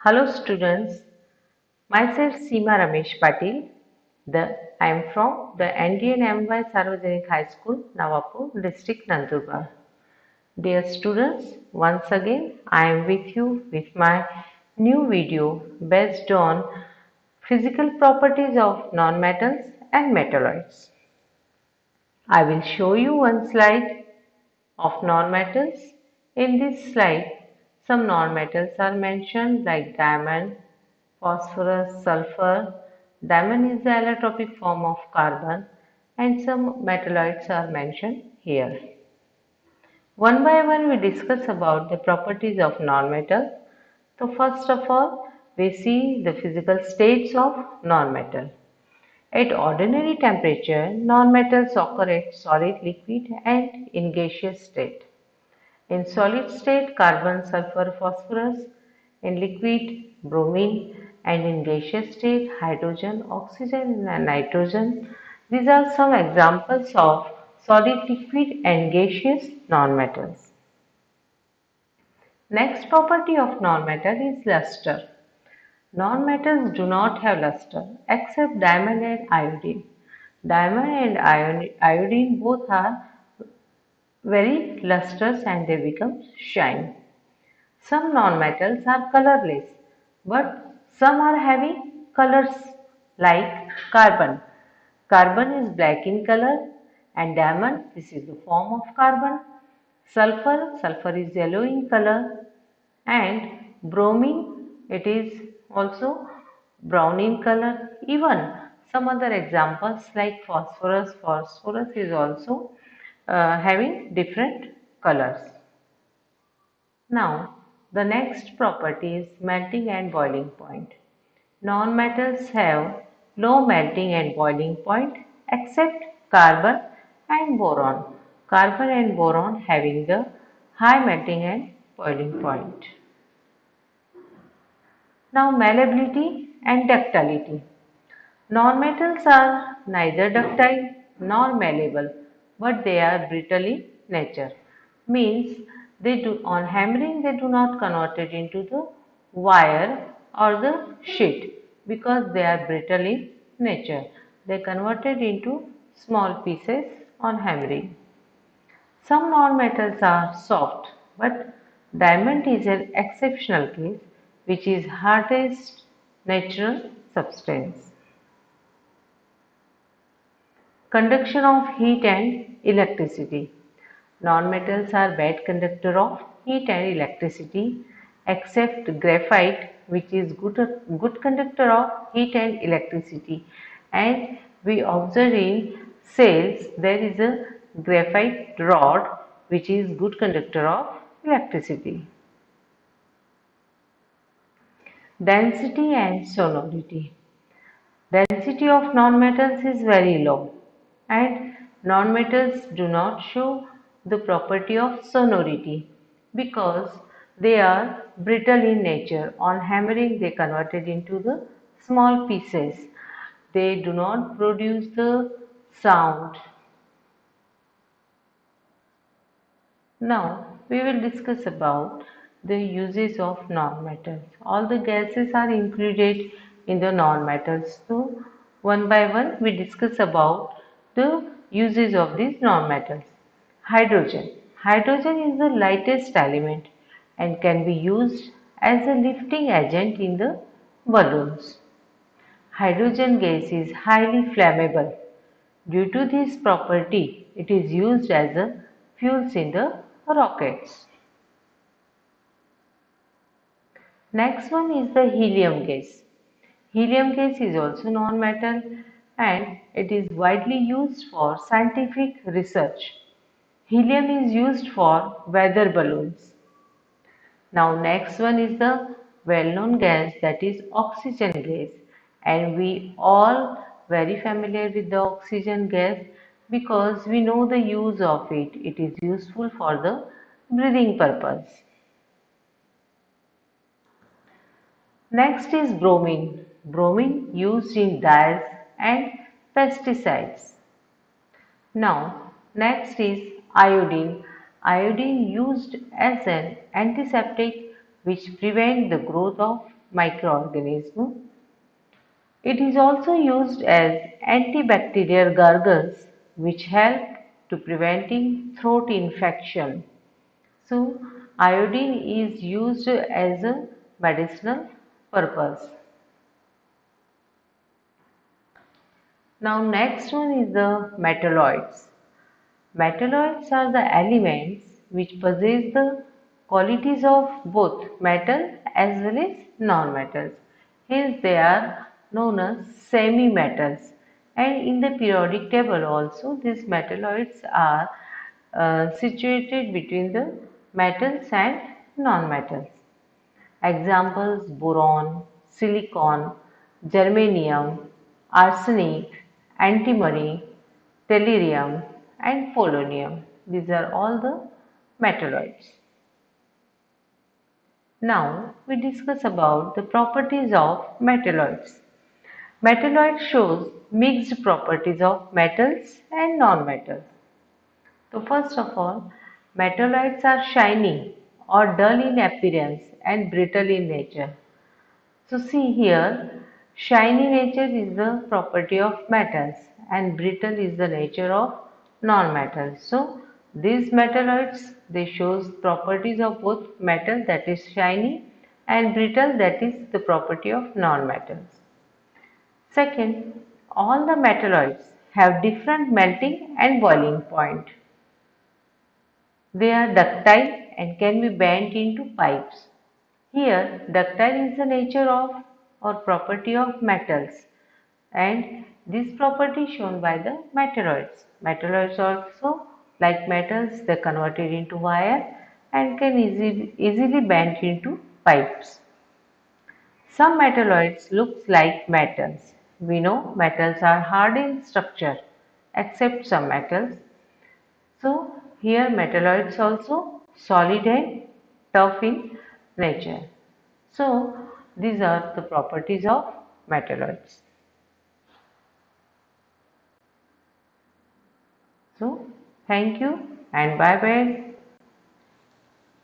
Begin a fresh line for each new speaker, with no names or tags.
Hello students, myself Seema Ramesh Patil. I am from the NDN-MY Sarvajanik High School, Nawapur, District Nandurbar. Dear students, once again I am with you with my new video based on physical properties of nonmetals and metalloids. I will show you one slide of nonmetals. In this slide, some nonmetals are mentioned like diamond, phosphorus, sulfur. Diamond is the allotropic form of carbon and some metalloids are mentioned here. One by one we discuss about the properties of nonmetal. So first of all, we see the physical states of nonmetal. At ordinary temperature, nonmetals occur at solid, liquid and in gaseous state. In solid state, carbon, sulfur, phosphorus; in liquid, bromine; and in gaseous state, hydrogen, oxygen and nitrogen. These are some examples of solid, liquid and gaseous nonmetals. Next property of nonmetal is luster. Nonmetals do not have luster except diamond and iodine. Diamond and iodine both are very lustrous and they become shine. Some nonmetals are colorless, but some are having colors like carbon. Carbon is black in color and diamond, this is the form of carbon. Sulfur is yellow in color and bromine, it is also brown in color. Even some other examples like phosphorus is also having different colors. Now, the next property is melting and boiling point. Nonmetals have low melting and boiling point except carbon and boron. Carbon and boron having the high melting and boiling point. Now, malleability and ductility. Nonmetals are neither ductile nor malleable, but they are brittle in nature. Means on hammering they do not convert it into the wire or the sheet because they are brittle in nature. They converted into small pieces on hammering. Some nonmetals are soft, but diamond is an exceptional case which is hardest natural substance. Conduction of heat and electricity. Nonmetals are bad conductor of heat and electricity except graphite which is good conductor of heat and electricity, and we observe in cells there is a graphite rod which is good conductor of electricity. Density and sonority. Density of nonmetals is very low and nonmetals do not show the property of sonority because they are brittle in nature. On hammering they converted into the small pieces. They do not produce the sound. Now we will discuss about the uses of nonmetals. All the gases are included in the nonmetals. So one by one we discuss about the uses of these nonmetals. Hydrogen. Hydrogen is the lightest element and can be used as a lifting agent in the balloons. Hydrogen gas is highly flammable. Due to this property, it is used as a fuel in the rockets. Next one is the helium gas. Helium gas is also non-metal and it is widely used for scientific research. Helium is used for weather balloons. Now next one is the well-known gas, that is oxygen gas, and we all very familiar with the oxygen gas because we know the use of it. It is useful for the breathing purpose. Next is bromine. Bromine used in dyes and pesticides. Now, next is iodine. Iodine used as an antiseptic which prevent the growth of microorganism. It is also used as antibacterial gargles which help to preventing throat infection. So, iodine is used as a medicinal purpose. Now, next one is the metalloids. Metalloids are the elements which possess the qualities of both metal as well as non-metals. Hence, they are known as semi-metals. And in the periodic table also, these metalloids are situated between the metals and non-metals. Examples: boron, silicon, germanium, arsenic, antimony, tellurium and polonium. These are all the metalloids. Now we discuss about the properties of metalloids. Metalloid shows mixed properties of metals and non-metals. So first of all, metalloids are shiny or dull in appearance and brittle in nature. So see here, shiny nature is the property of metals and brittle is the nature of non-metals. So these metalloids, they shows properties of both metal, that is shiny, and brittle, that is the property of non-metals. Second, all the metalloids have different melting and boiling point. They are ductile and can be bent into pipes. Here, ductile is the nature of or property of metals, and this property is shown by the metalloids. Metalloids also, like metals, they are converted into wire and can easily bend into pipes. Some metalloids looks like metals. We know metals are hard in structure except some metals. So here metalloids also solid and tough in nature. So these are the properties of metalloids. So thank you and bye bye.